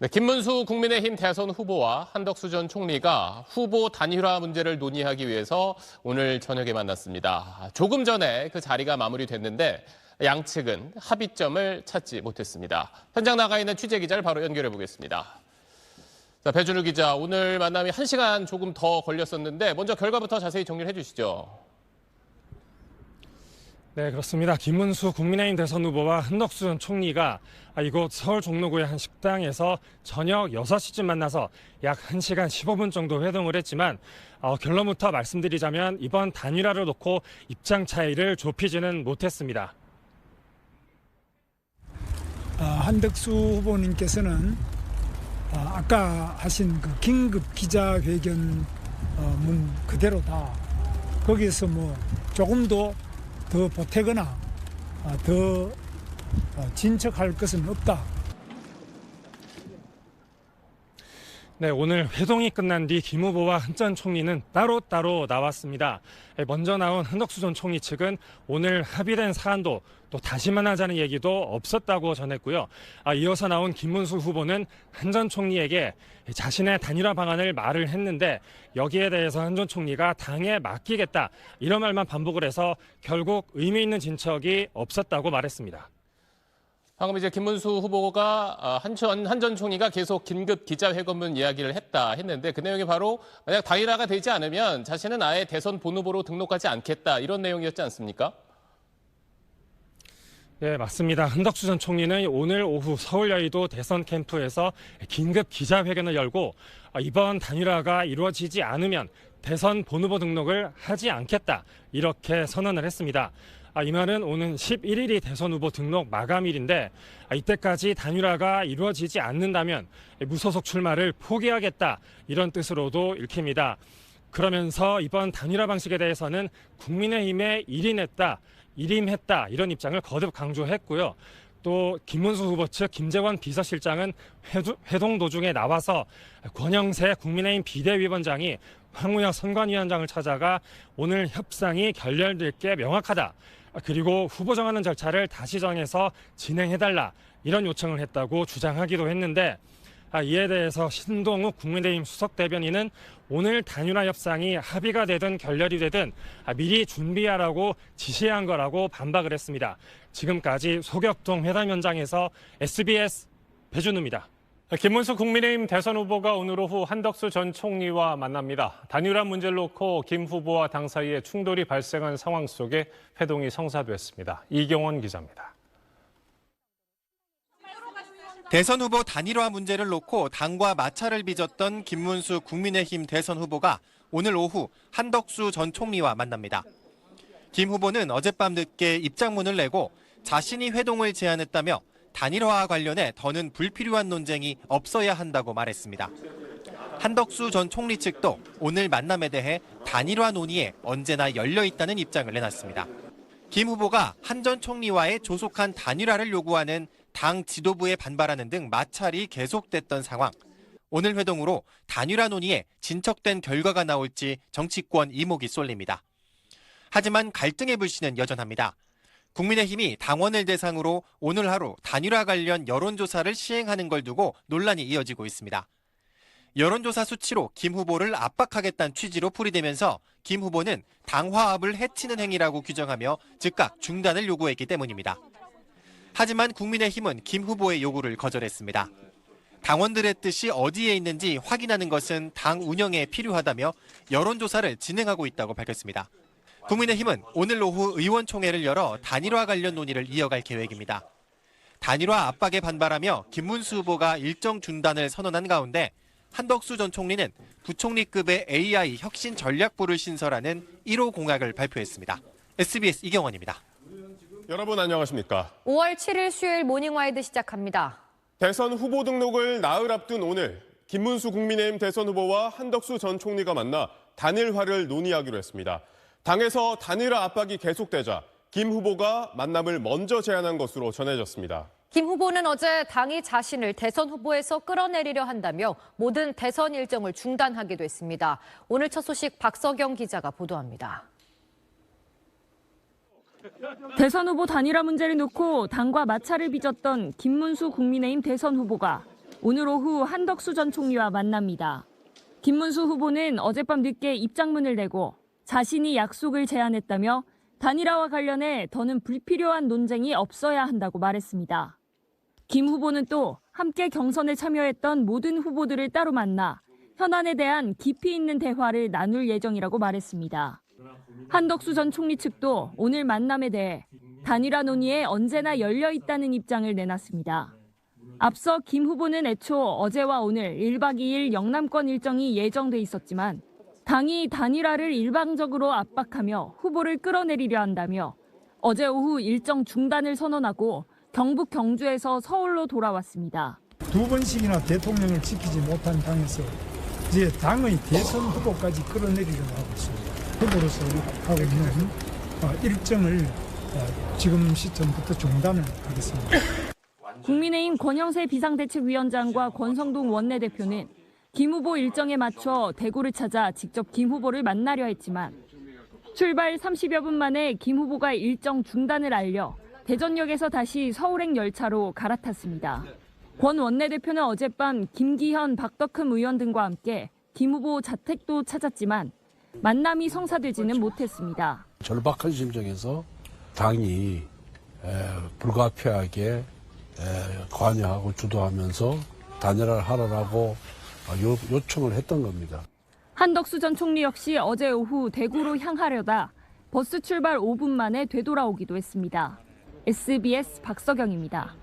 네, 김문수 국민의힘 대선 후보와 한덕수 전 총리가 후보 단일화 문제를 논의하기 위해서 오늘 저녁에 만났습니다. 조금 전에 그 자리가 마무리됐는데 양측은 합의점을 찾지 못했습니다. 현장 나가 있는 취재기자를 바로 연결해 보겠습니다. 자, 배준우 기자, 오늘 만남이 1시간 조금 더 걸렸었는데 먼저 결과부터 자세히 정리를 해주시죠. 네, 그렇습니다. 김문수 국민의힘 대선 후보와 한덕수 전 총리가 이곳 서울 종로구의 한 식당에서 저녁 6시쯤 만나서 약 1시간 15분 정도 회동을 했지만 결론부터 말씀드리자면 이번 단일화를 놓고 입장 차이를 좁히지는 못했습니다. 한덕수 후보님께서는 아까 하신 그 긴급 기자회견 문 그대로다. 거기에서 뭐 조금도 더 보태거나 더 진척할 것은 없다. 네, 오늘 회동이 끝난 뒤 김 후보와 한 전 총리는 따로따로 나왔습니다. 먼저 나온 한덕수 전 총리 측은 오늘 합의된 사안도 또 다시 만나자는 얘기도 없었다고 전했고요. 이어서 나온 김문수 후보는 한 전 총리에게 자신의 단일화 방안을 말을 했는데 여기에 대해서 한 전 총리가 당에 맡기겠다 이런 말만 반복을 해서 결국 의미 있는 진척이 없었다고 말했습니다. 방금 이제 김문수 후보가 한 전 총리가 계속 긴급 기자회견문 이야기를 했는데 그 내용이 바로 만약 단일화가 되지 않으면 자신은 아예 대선 본후보로 등록하지 않겠다 이런 내용이었지 않습니까? 네, 맞습니다. 한덕수 전 총리는 오늘 오후 서울 여의도 대선 캠프에서 긴급 기자회견을 열고 이번 단일화가 이루어지지 않으면 대선 본후보 등록을 하지 않겠다 이렇게 선언을 했습니다. 이 말은 오는 11일이 대선 후보 등록 마감일인데 이때까지 단일화가 이루어지지 않는다면 무소속 출마를 포기하겠다 이런 뜻으로도 읽힙니다. 그러면서 이번 단일화 방식에 대해서는 국민의힘에 일임했다 이런 입장을 거듭 강조했고요. 또 김문수 후보 측 김재원 비서실장은 회동 도중에 나와서 권영세 국민의힘 비대위원장이 황운하 선관위원장을 찾아가 오늘 협상이 결렬될 게 명확하다. 그리고 후보 정하는 절차를 다시 정해서 진행해달라 이런 요청을 했다고 주장하기도 했는데 이에 대해서 신동욱 국민의힘 수석대변인은 오늘 단일화 협상이 합의가 되든 결렬이 되든 미리 준비하라고 지시한 거라고 반박을 했습니다. 지금까지 소격동 회담 현장에서 SBS 배준우입니다. 김문수 국민의힘 대선 후보가 오늘 오후 한덕수 전 총리와 만납니다. 단일화 문제를 놓고 김 후보와 당 사이에 충돌이 발생한 상황 속에 회동이 성사됐습니다. 이경원 기자입니다. 대선 후보 단일화 문제를 놓고 당과 마찰을 빚었던 김문수 국민의힘 대선 후보가 오늘 오후 한덕수 전 총리와 만납니다. 김 후보는 어젯밤 늦게 입장문을 내고 자신이 회동을 제안했다며 단일화와 관련해 더는 불필요한 논쟁이 없어야 한다고 말했습니다. 한덕수 전 총리 측도 오늘 만남에 대해 단일화 논의에 언제나 열려 있다는 입장을 내놨습니다. 김 후보가 한 전 총리와의 조속한 단일화를 요구하는 당 지도부에 반발하는 등 마찰이 계속됐던 상황. 오늘 회동으로 단일화 논의에 진척된 결과가 나올지 정치권 이목이 쏠립니다. 하지만 갈등의 불씨는 여전합니다. 국민의힘이 당원을 대상으로 오늘 하루 단일화 관련 여론조사를 시행하는 걸 두고 논란이 이어지고 있습니다. 여론조사 수치로 김 후보를 압박하겠다는 취지로 풀이되면서 김 후보는 당 화합을 해치는 행위라고 규정하며 즉각 중단을 요구했기 때문입니다. 하지만 국민의힘은 김 후보의 요구를 거절했습니다. 당원들의 뜻이 어디에 있는지 확인하는 것은 당 운영에 필요하다며 여론조사를 진행하고 있다고 밝혔습니다. 국민의힘은 오늘 오후 의원총회를 열어 단일화 관련 논의를 이어갈 계획입니다. 단일화 압박에 반발하며 김문수 후보가 일정 중단을 선언한 가운데 한덕수 전 총리는 부총리급의 AI 혁신 전략부를 신설하는 1호 공약을 발표했습니다. SBS 이경원입니다. 여러분 안녕하십니까? 5월 7일 수요일 모닝와이드 시작합니다. 대선 후보 등록을 나흘 앞둔 오늘 김문수 국민의힘 대선 후보와 한덕수 전 총리가 만나 단일화를 논의하기로 했습니다. 당에서 단일화 압박이 계속되자 김 후보가 만남을 먼저 제안한 것으로 전해졌습니다. 김 후보는 어제 당이 자신을 대선 후보에서 끌어내리려 한다며 모든 대선 일정을 중단하기도 했습니다. 오늘 첫 소식 박서경 기자가 보도합니다. 대선 후보 단일화 문제를 놓고 당과 마찰을 빚었던 김문수 국민의힘 대선 후보가 오늘 오후 한덕수 전 총리와 만납니다. 김문수 후보는 어젯밤 늦게 입장문을 내고 자신이 약속을 제안했다며 단일화와 관련해 더는 불필요한 논쟁이 없어야 한다고 말했습니다. 김 후보는 또 함께 경선에 참여했던 모든 후보들을 따로 만나 현안에 대한 깊이 있는 대화를 나눌 예정이라고 말했습니다. 한덕수 전 총리 측도 오늘 만남에 대해 단일화 논의에 언제나 열려 있다는 입장을 내놨습니다. 앞서 김 후보는 애초 어제와 오늘 1박 2일 영남권 일정이 예정돼 있었지만 당이 단일화를 일방적으로 압박하며 후보를 끌어내리려 한다며 어제 오후 일정 중단을 선언하고 경북 경주에서 서울로 돌아왔습니다. 두 번씩이나 대통령을 지키지 못한 당에서 이제 당의 대선 후보까지 끌어내리려고 하고 있습니다. 후보로서 하고 있는 일정을 지금 시점부터 중단을 하겠습니다. 국민의힘 권영세 비상대책위원장과 권성동 원내대표는 김 후보 일정에 맞춰 대구를 찾아 직접 김 후보를 만나려 했지만 출발 30여 분 만에 김 후보가 일정 중단을 알려 대전역에서 다시 서울행 열차로 갈아탔습니다. 권 원내대표는 어젯밤 김기현, 박덕흠 의원 등과 함께 김 후보 자택도 찾았지만 만남이 성사되지는 못했습니다. 절박한 심정에서 당이 불가피하게 관여하고 주도하면서 단일화를 하라고 요청을 했던 겁니다. 한덕수 전 총리 역시 어제 오후 대구로 향하려다 버스 출발 5분 만에 되돌아오기도 했습니다. SBS 박서경입니다.